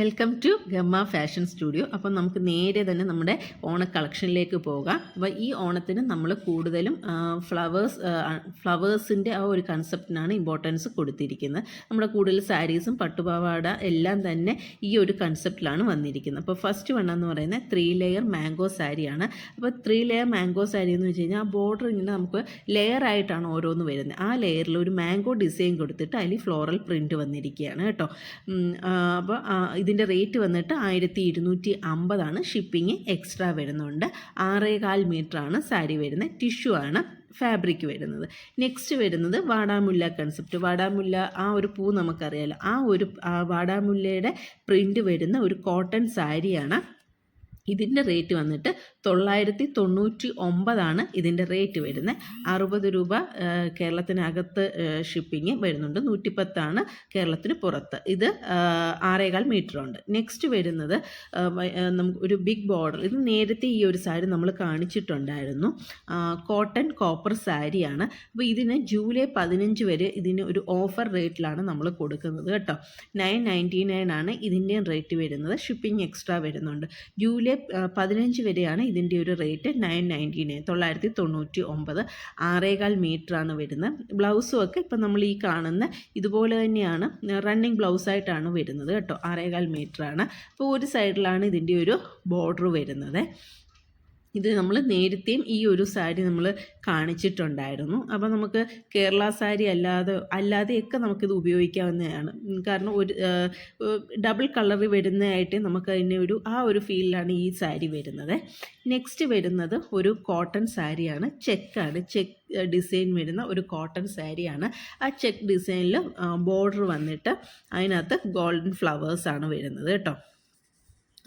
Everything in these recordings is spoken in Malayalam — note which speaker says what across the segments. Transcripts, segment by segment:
Speaker 1: Welcome to Gamma fashion studio. അപ്പം നമുക്ക് നേരെ തന്നെ നമ്മുടെ ഓണ കളക്ഷനിലേക്ക് പോകാം. അപ്പോൾ ഈ ഓണത്തിന് നമ്മൾ കൂടുതലും ഫ്ലവേഴ്സിൻ്റെ ആ ഒരു കൺസെപ്റ്റിനാണ് ഇമ്പോർട്ടൻസ് കൊടുത്തിരിക്കുന്നത്. നമ്മുടെ കൂടുതൽ സാരീസും പട്ടുപാവാട എല്ലാം തന്നെ ഈ ഒരു കൺസെപ്റ്റിലാണ് വന്നിരിക്കുന്നത്. അപ്പോൾ ഫസ്റ്റ് വൺ എന്ന് പറയുന്നത് 3 ലെയർ മാംഗോ സാരിയാണ്. അപ്പോൾ 3 ലെയർ മാംഗോ സാരി എന്ന് വെച്ച് കഴിഞ്ഞാൽ ആ ബോർഡർ ഇങ്ങനെ നമുക്ക് ലെയർ ആയിട്ടാണ് ഓരോന്ന് വരുന്നത്. ആ ലെയറിൽ ഒരു മാംഗോ ഡിസൈൻ കൊടുത്തിട്ട് അതിൽ ഫ്ലോറൽ പ്രിൻറ്റ് വന്നിരിക്കുകയാണ് കേട്ടോ. അപ്പോൾ ഇതിൻ്റെ റേറ്റ് വന്നിട്ട് 1250 ഷിപ്പിംഗ് എക്സ്ട്രാ വരുന്നുണ്ട്. 6.25 മീറ്ററാണ് സാരി വരുന്നത്. ടിഷ്യൂ ആണ് ഫാബ്രിക് വരുന്നത്. നെക്സ്റ്റ് വരുന്നത് വാടാമുല്ല കൺസെപ്റ്റ്. വാടാമുല്ല ആ ഒരു പൂ നമുക്കറിയാലോ, ആ ഒരു വാടാമുല്ലയുടെ പ്രിൻ്റ് വരുന്ന ഒരു കോട്ടൺ സാരിയാണ്. ഇതിൻ്റെ റേറ്റ് വന്നിട്ട് 999 ഇതിൻ്റെ റേറ്റ് വരുന്നത്. 60 രൂപ കേരളത്തിനകത്ത് ഷിപ്പിങ് വരുന്നുണ്ട്, 110 കേരളത്തിന് പുറത്ത്. ഇത് 6.25 മീറ്റർ ഉണ്ട്. നെക്സ്റ്റ് വരുന്നത് നമുക്ക് ഒരു ബിഗ് ബോർഡർ. ഇത് നേരത്തെ ഈ ഒരു സാരി നമ്മൾ കാണിച്ചിട്ടുണ്ടായിരുന്നു. കോട്ടൺ കോപ്പർ സാരിയാണ്. അപ്പോൾ ഇതിന് ജൂലൈ 15 വരെ ഇതിന് ഒരു ഓഫർ റേറ്റിലാണ് നമ്മൾ കൊടുക്കുന്നത് കേട്ടോ. 999 ഇതിൻ്റെ റേറ്റ് വരുന്നത്. ഷിപ്പിംഗ് എക്സ്ട്രാ വരുന്നുണ്ട്. ജൂലൈ 15 വരെയാണ് ഇതിൻ്റെ ഒരു റേറ്റ്. 999 6.25 മീറ്ററാണ് വരുന്നത്. ബ്ലൗസും ഒക്കെ ഇപ്പം നമ്മൾ ഈ കാണുന്ന ഇതുപോലെ തന്നെയാണ്, റണ്ണിങ് ബ്ലൗസായിട്ടാണ് വരുന്നത് കേട്ടോ. 6.25 മീറ്ററാണ്. അപ്പോൾ ഒരു സൈഡിലാണ് ഇതിൻ്റെ ഒരു ബോർഡർ വരുന്നത്. ഇത് നമ്മൾ നേരത്തെയും ഈ ഒരു സാരി നമ്മൾ കാണിച്ചിട്ടുണ്ടായിരുന്നു. അപ്പോൾ നമുക്ക് കേരള സാരി അല്ലാതെയൊക്കെ നമുക്കിത് ഉപയോഗിക്കാവുന്നതാണ്. കാരണം ഒരു ഡബിൾ കളർ വരുന്നതായിട്ട് നമുക്ക് അതിൻ്റെ ആ ഒരു ഫീലിലാണ് ഈ സാരി വരുന്നത്. നെക്സ്റ്റ് വരുന്നത് ഒരു കോട്ടൺ സാരിയാണ്. ചെക്കാണ്, ചെക്ക് ഡിസൈൻ വരുന്ന ഒരു കോട്ടൺ സാരിയാണ്. ആ ചെക്ക് ഡിസൈനിൽ ബോർഡർ വന്നിട്ട് അതിനകത്ത് ഗോൾഡൻ ഫ്ലവേഴ്സാണ് വരുന്നത് കേട്ടോ.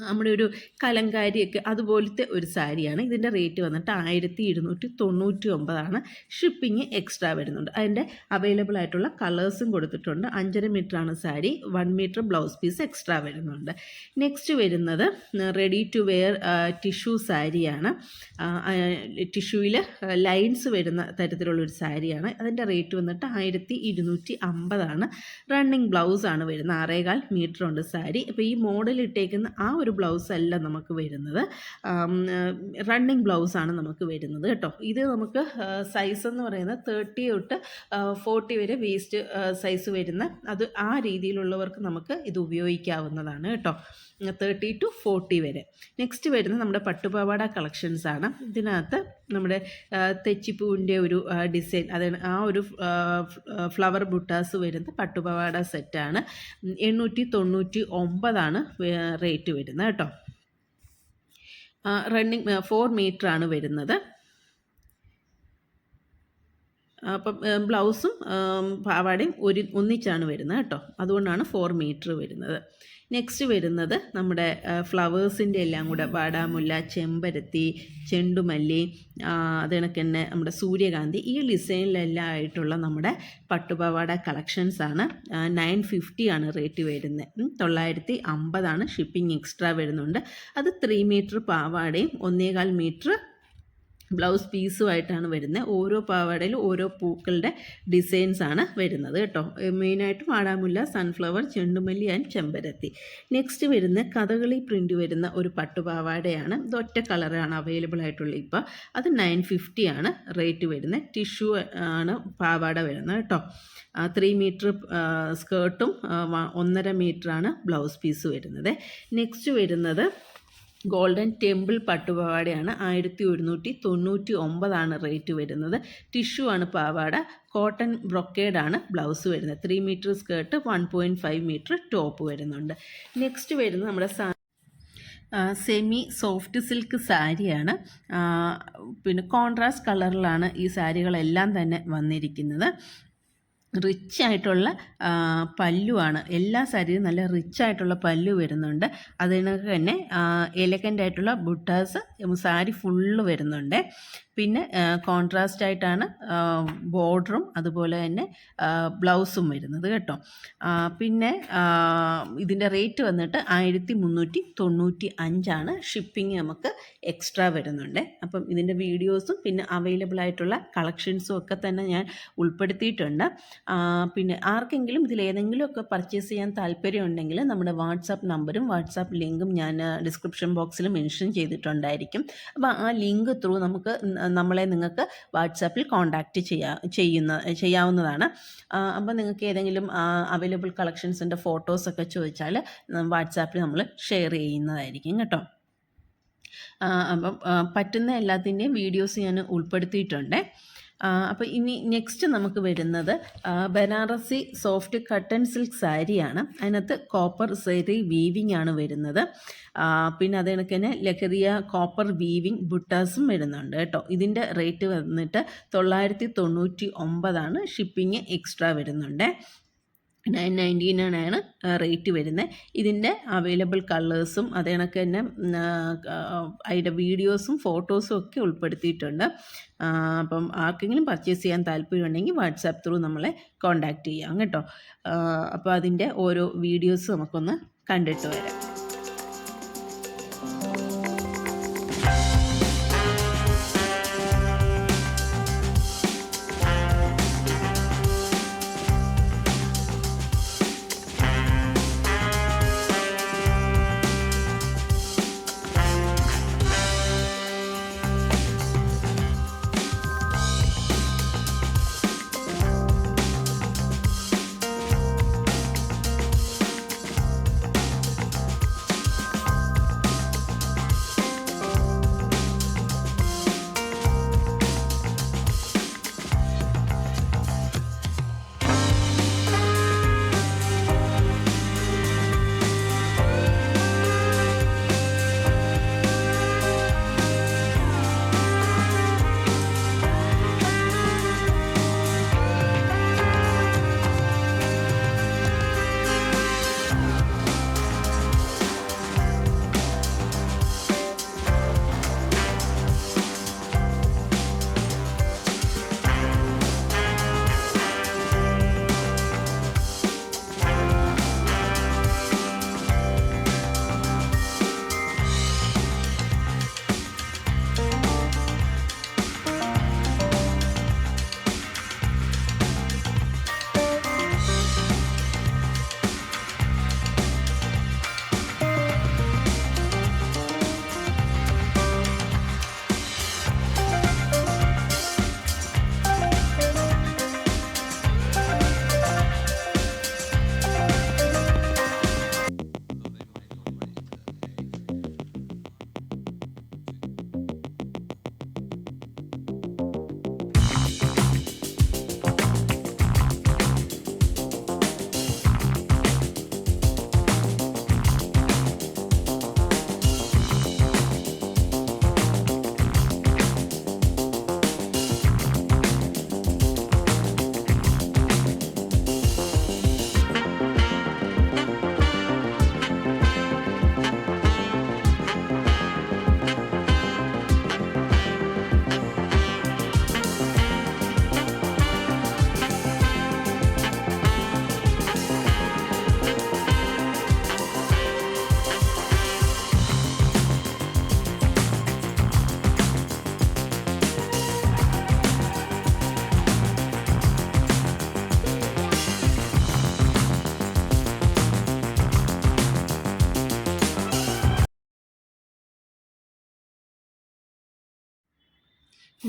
Speaker 1: നമ്മുടെ ഒരു കലങ്കാരിയൊക്കെ അതുപോലത്തെ ഒരു സാരിയാണ്. ഇതിൻ്റെ റേറ്റ് വന്നിട്ട് 1299 ഷിപ്പിംഗ് എക്സ്ട്രാ വരുന്നുണ്ട്. അതിൻ്റെ അവൈലബിൾ ആയിട്ടുള്ള കളേഴ്സും കൊടുത്തിട്ടുണ്ട്. 5.5 മീറ്ററാണ് sari, 1 metre blouse piece extra വരുന്നുണ്ട്. നെക്സ്റ്റ് വരുന്നത് റെഡി ടു വെയർ ടിഷ്യൂ സാരിയാണ്. ടിഷ്യൂവിൽ ലൈൻസ് വരുന്ന തരത്തിലുള്ളൊരു സാരിയാണ്. അതിൻ്റെ റേറ്റ് വന്നിട്ട് 1250 റണ്ണിങ് ബ്ലൗസാണ് വരുന്നത്. 6.25 മീറ്റർ ഉണ്ട് സാരി. അപ്പോൾ ഈ മോഡൽ ഇട്ടേക്കുന്ന ആ ഒരു ബ്ലൗസ് അല്ല നമുക്ക് വരുന്നത്, റണ്ണിങ് ബ്ലൗസാണ് നമുക്ക് വരുന്നത് കേട്ടോ. ഇത് നമുക്ക് സൈസ് എന്ന് പറയുന്നത് 30 തൊട്ട് 40 വരെ വേസ്റ്റ് സൈസ് വരുന്ന ആ രീതിയിലുള്ളവർക്ക് നമുക്ക് ഇത് ഉപയോഗിക്കാവുന്നതാണ് കേട്ടോ. 30 to 40 വരെ. നെക്സ്റ്റ് വരുന്നത് നമ്മുടെ പട്ടുപാവാട കളക്ഷൻസ് ആണ്. ഇതിനകത്ത് നമ്മുടെ തെച്ചിപ്പൂവിൻ്റെ ഒരു ഡിസൈൻ, അതാണ് ആ ഒരു ഫ്ലവർ ബുട്ടാസ് വരുന്ന പട്ടുപാവാട സെറ്റാണ്. 899 റേറ്റ് വരുന്നത് കേട്ടോ. റണ്ണിങ് 4 മീറ്ററാണ് വരുന്നത്. അപ്പം ബ്ലൗസും പാവാടയും ഒന്നിച്ചാണ് വരുന്നത് കേട്ടോ. അതുകൊണ്ടാണ് 4 മീറ്റർ വരുന്നത്. നെക്സ്റ്റ് വരുന്നത് നമ്മുടെ ഫ്ലവേഴ്സിൻ്റെ എല്ലാം കൂടെ വാടാമുല്ല, ചെമ്പരത്തി, ചെണ്ടുമല്ലി, അത് കണക്ക് തന്നെ നമ്മുടെ സൂര്യകാന്തി, ഈ ഡിസൈനിലെല്ലാം ആയിട്ടുള്ള നമ്മുടെ പട്ടുപാവാട കളക്ഷൻസാണ്. 950 റേറ്റ് വരുന്നത്. 950 ഷിപ്പിംഗ് എക്സ്ട്രാ വരുന്നുണ്ട്. അത് 3 മീറ്റർ പാവാടയും 1.25 മീറ്റർ ബ്ലൗസ് പീസുമായിട്ടാണ് വരുന്നത്. ഓരോ പാവാടയിലും ഓരോ പൂക്കളുടെ ഡിസൈൻസാണ് വരുന്നത് കേട്ടോ. മെയിനായിട്ട് വാടാമുല്ല, സൺഫ്ലവർ, ചെണ്ടുമല്ലി ആൻഡ് ചെമ്പരത്തി. നെക്സ്റ്റ് വരുന്ന കഥകളി പ്രിൻ്റ് വരുന്ന ഒരു പട്ടുപാവാടയാണ്. ഇത് ഒറ്റ കളറാണ് അവൈലബിൾ ആയിട്ടുള്ളത് ഇപ്പോൾ. അത് 950 റേറ്റ് വരുന്നത്. ടിഷ്യൂ ആണ് പാവാട വരുന്നത് കേട്ടോ. 3 മീറ്റർ സ്കേർട്ടും 1.5 മീറ്ററാണ് ബ്ലൗസ് പീസ് വരുന്നത്. നെക്സ്റ്റ് വരുന്നത് ഗോൾഡൻ ടെമ്പിൾ പട്ടുപാവാടയാണ്. 1199 റേറ്റ് വരുന്നത്. ടിഷ്യൂ ആണ് പാവാട. കോട്ടൺ ബ്രൊക്കേഡാണ് ബ്ലൗസ് വരുന്നത്. 3 മീറ്റർ സ്കേർട്ട്, 1.5 മീറ്റർ ടോപ്പ് വരുന്നുണ്ട്. നെക്സ്റ്റ് വരുന്നത് നമ്മുടെ സെമി സോഫ്റ്റ് സിൽക്ക് സാരിയാണ്. പിന്നെ കോൺട്രാസ്റ്റ് കളറിലാണ് ഈ സാരികളെല്ലാം തന്നെ വന്നിരിക്കുന്നത്. റിച്ച് ആയിട്ടുള്ള പല്ലുവാണ്. എല്ലാ സാരിയും നല്ല റിച്ച് ആയിട്ടുള്ള പല്ലു വരുന്നുണ്ട്. അതിനൊക്കെ തന്നെ എലഗൻ്റ് ആയിട്ടുള്ള ബുട്ടാസ് സാരി ഫുള്ള് വരുന്നുണ്ട്. പിന്നെ കോൺട്രാസ്റ്റ് ആയിട്ടാണ് ബോർഡറും അതുപോലെ തന്നെ ബ്ലൗസും വരുന്നത് കേട്ടോ. പിന്നെ ഇതിൻ്റെ റേറ്റ് വന്നിട്ട് 1395 ഷിപ്പിംഗ് നമുക്ക് എക്സ്ട്രാ വരുന്നുണ്ട്. അപ്പം ഇതിൻ്റെ വീഡിയോസും പിന്നെ അവൈലബിൾ ആയിട്ടുള്ള കളക്ഷൻസും ഒക്കെ തന്നെ ഞാൻ ഉൾപ്പെടുത്തിയിട്ടുണ്ട്. പിന്നെ ആർക്കെങ്കിലും ഇതിലേതെങ്കിലുമൊക്കെ പർച്ചേസ് ചെയ്യാൻ താല്പര്യമുണ്ടെങ്കിൽ നമ്മുടെ വാട്സാപ്പ് നമ്പറും വാട്സാപ്പ് ലിങ്കും ഞാൻ ഡിസ്ക്രിപ്ഷൻ ബോക്സിൽ മെൻഷൻ ചെയ്തിട്ടുണ്ടായിരിക്കും. അപ്പോൾ ആ ലിങ്ക് ത്രൂ നിങ്ങൾക്ക് വാട്സാപ്പിൽ കോൺടാക്റ്റ് ചെയ്യാവുന്നതാണ്. അപ്പോൾ നിങ്ങൾക്ക് ഏതെങ്കിലും അവൈലബിൾ കളക്ഷൻസിൻ്റെ ഫോട്ടോസൊക്കെ ചോദിച്ചാൽ വാട്സാപ്പിൽ നമ്മൾ ഷെയർ ചെയ്യുന്നതായിരിക്കും കേട്ടോ. അപ്പം പറ്റുന്ന എല്ലാത്തിൻ്റെയും വീഡിയോസ് ഞാൻ ഉൾപ്പെടുത്തിയിട്ടുണ്ട്. അപ്പോൾ ഇനി നെക്സ്റ്റ് നമുക്ക് വരുന്നത് ബനാറസി സോഫ്റ്റ് കട്ടൺ സിൽക്ക് സാരിയാണ്. അതിനകത്ത് കോപ്പർ സെറി വീവിങ് ആണ് വരുന്നത്. പിന്നെ അത് കണക്ക് തന്നെ ലഹരിയ കോപ്പർ വീവിങ് ബുട്ടാസും വരുന്നുണ്ട് കേട്ടോ. ഇതിൻ്റെ റേറ്റ് വന്നിട്ട് 999 ഷിപ്പിംഗ് എക്സ്ട്രാ വരുന്നുണ്ട്. 999 ആണ് റേറ്റ് വരുന്നത്. ഇതിൻ്റെ അവൈലബിൾ കളേഴ്സും അത് കണക്ക് തന്നെ അതിൻ്റെ വീഡിയോസും ഫോട്ടോസും ഒക്കെ ഉൾപ്പെടുത്തിയിട്ടുണ്ട്. അപ്പം ആർക്കെങ്കിലും പർച്ചേസ് ചെയ്യാൻ താല്പര്യമുണ്ടെങ്കിൽ വാട്സാപ്പ് ത്രൂ നമ്മളെ കോൺടാക്റ്റ് ചെയ്യാം കേട്ടോ. അപ്പോൾ അതിൻ്റെ ഓരോ വീഡിയോസ് നമുക്കൊന്ന് കണ്ടിട്ട് വരാം.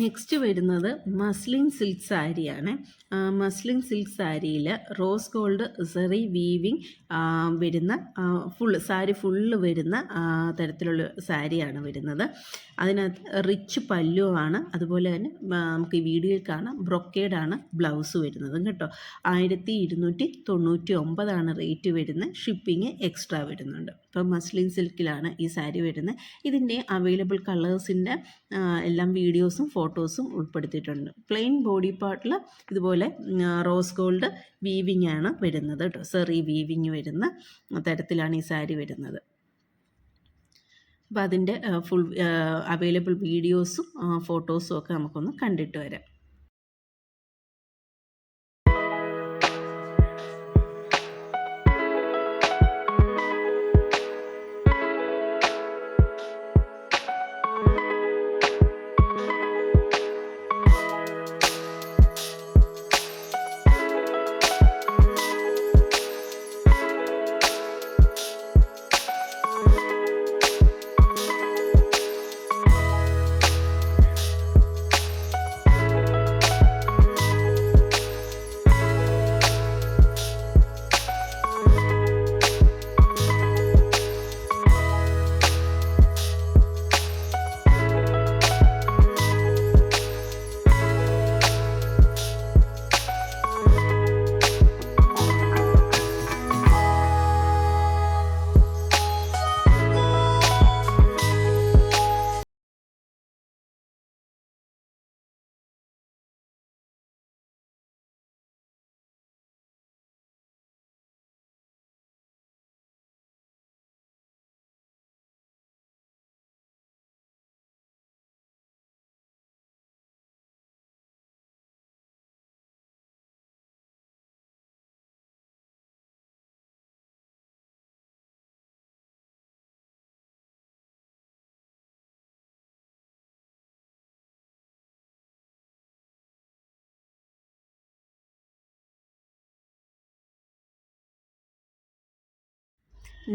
Speaker 1: നെക്സ്റ്റ് വരുന്നത് മസ്ലിൻ സിൽക്ക് സാരിയാണ്. മസ്ലിൻ സിൽക്ക് സാരിയിൽ റോസ് ഗോൾഡ് സെറി വീവിങ് വരുന്ന സാരി ഫുള്ള് വരുന്ന തരത്തിലുള്ള സാരിയാണ് വരുന്നത്. അതിനകത്ത് റിച്ച് പല്ലുവാണ്. അതുപോലെ തന്നെ നമുക്ക് ഈ വീഡിയോയിൽ കാണാം ബ്രൊക്കേഡാണ് ബ്ലൗസ് വരുന്നത് കേട്ടോ. 1299 റേറ്റ് വരുന്നത്. ഷിപ്പിംഗ് എക്സ്ട്രാ വരുന്നുണ്ട്. ഇപ്പോൾ മസ്ലിൻ സിൽക്കിലാണ് ഈ സാരി വരുന്നത്. ഇതിൻ്റെ അവൈലബിൾ കളേഴ്സിൻ്റെ എല്ലാം വീഡിയോസും ഫോട്ടോസും ഉൾപ്പെടുത്തിയിട്ടുണ്ട്. പ്ലെയിൻ ബോഡി പാർട്ടിൽ ഇതുപോലെ റോസ് ഗോൾഡ് വീവിങ് ആണ് വരുന്നത് കേട്ടോ. സെറി വീവിങ് വരുന്ന തരത്തിലാണ് ഈ സാരി വരുന്നത്. അപ്പോൾ അതിൻ്റെ ഫുൾ അവൈലബിൾ വീഡിയോസും ഫോട്ടോസും ഒക്കെ നമുക്കൊന്ന് കണ്ടിട്ട് വരാം.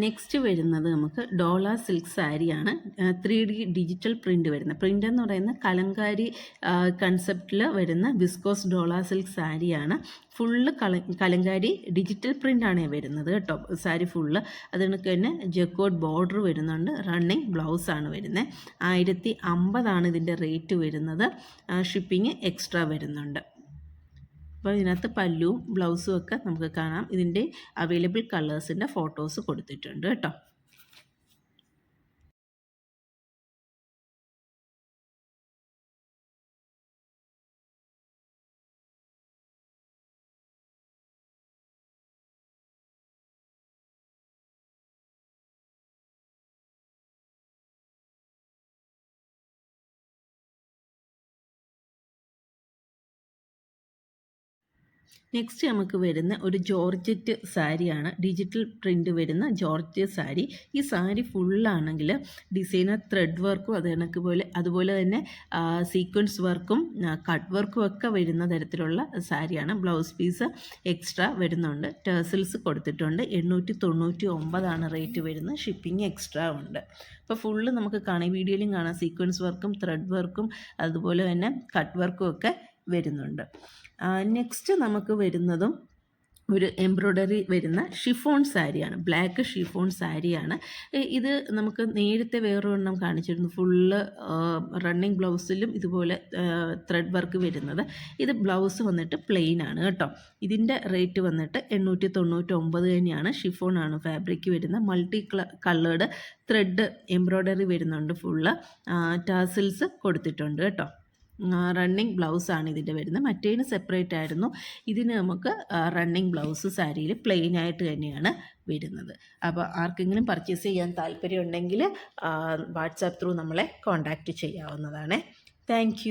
Speaker 1: നെക്സ്റ്റ് വരുന്നത് നമുക്ക് ഡോള സിൽക്ക് സാരിയാണ്. 3D ഡിജിറ്റൽ പ്രിൻ്റ് വരുന്ന പ്രിൻ്റ് എന്ന് പറയുന്ന കലങ്കാരി കൺസെപ്റ്റിൽ വരുന്ന വിസ്കോസ് ഡോള സിൽക്ക് സാരിയാണ്. ഫുള്ള് കലങ്കാരി ഡിജിറ്റൽ പ്രിൻ്റാണ് വരുന്നത് കേട്ടോ. സാരി ഫുള്ള് അതിനൊക്കെ തന്നെ ജക്കോട്ട് ബോർഡർ വരുന്നുണ്ട്. റണ്ണിങ് ബ്ലൗസാണ് വരുന്നത്. 1050 ഇതിൻ്റെ റേറ്റ് വരുന്നത്. ഷിപ്പിംഗ് എക്സ്ട്രാ വരുന്നുണ്ട്. അപ്പോൾ ഇതിനകത്ത് പല്ലുവും ബ്ലൗസും ഒക്കെ നമുക്ക് കാണാം. ഇതിൻ്റെ അവൈലബിൾ കളേഴ്സിൻ്റെ ഫോട്ടോസ് കൊടുത്തിട്ടുണ്ട് കേട്ടോ. നെക്സ്റ്റ് നമുക്ക് വരുന്ന ഒരു ജോർജറ്റ് സാരിയാണ്. ഡിജിറ്റൽ പ്രിൻ്റ് വരുന്ന ജോർജറ്റ് സാരി. ഈ സാരി ഫുള്ളാണെങ്കിൽ ഡിസൈനർ ത്രെഡ് വർക്കും അതുപോലെ തന്നെ സീക്വൻസ് വർക്കും കട്ട് വർക്കും ഒക്കെ വരുന്ന തരത്തിലുള്ള സാരിയാണ്. ബ്ലൗസ് പീസ് എക്സ്ട്രാ വരുന്നുണ്ട്. ടേസിൽസ് കൊടുത്തിട്ടുണ്ട്. 899 റേറ്റ് വരുന്നത്. ഷിപ്പിംഗ് എക്സ്ട്രാ ഉണ്ട്. അപ്പോൾ ഫുള്ള് നമുക്ക് കാണാം, വീഡിയോയിലും കാണാം, സീക്വൻസ് വർക്കും ത്രെഡ് വർക്കും അതുപോലെ തന്നെ കട്ട് വർക്കും ഒക്കെ വരുന്നുണ്ട്. നെക്സ്റ്റ് നമുക്ക് വരുന്നതും ഒരു എംബ്രോയ്ഡറി വരുന്ന ഷിഫോൺ സാരിയാണ്. ബ്ലാക്ക് ഷിഫോൺ സാരിയാണ്. ഇത് നമുക്ക് നേരത്തെ വേറൊരെണ്ണം കാണിച്ചിരുന്നു. ഫുള്ള് റണ്ണിങ് ബ്ലൗസിലും ഇതുപോലെ ത്രെഡ് വർക്ക് വരുന്നത്. ഇത് ബ്ലൗസ് വന്നിട്ട് പ്ലെയിൻ ആണ് കേട്ടോ. ഇതിൻ്റെ റേറ്റ് വന്നിട്ട് 899 തന്നെയാണ്. ഷിഫോണാണ് ഫാബ്രിക് വരുന്ന. മൾട്ടി കളേർഡ് ത്രെഡ് എംബ്രോയ്ഡറി വരുന്നുണ്ട്. ഫുള്ള് ടാസിൽസ് കൊടുത്തിട്ടുണ്ട് കേട്ടോ. റണ്ണിങ് ബ്ലൗസാണ് ഇതിൻ്റെ വരുന്നത്. മറ്റേതിന് സെപ്പറേറ്റ് ആയിരുന്നു. ഇതിന് നമുക്ക് റണ്ണിങ് ബ്ലൗസ് സാരിയിൽ പ്ലെയിൻ ആയിട്ട് തന്നെയാണ് വരുന്നത്. അപ്പോൾ ആർക്കെങ്കിലും പർച്ചേസ് ചെയ്യാൻ താല്പര്യമുണ്ടെങ്കിൽ വാട്സാപ്പ് ത്രൂ നമ്മളെ കോൺടാക്റ്റ് ചെയ്യാവുന്നതാണ്. താങ്ക്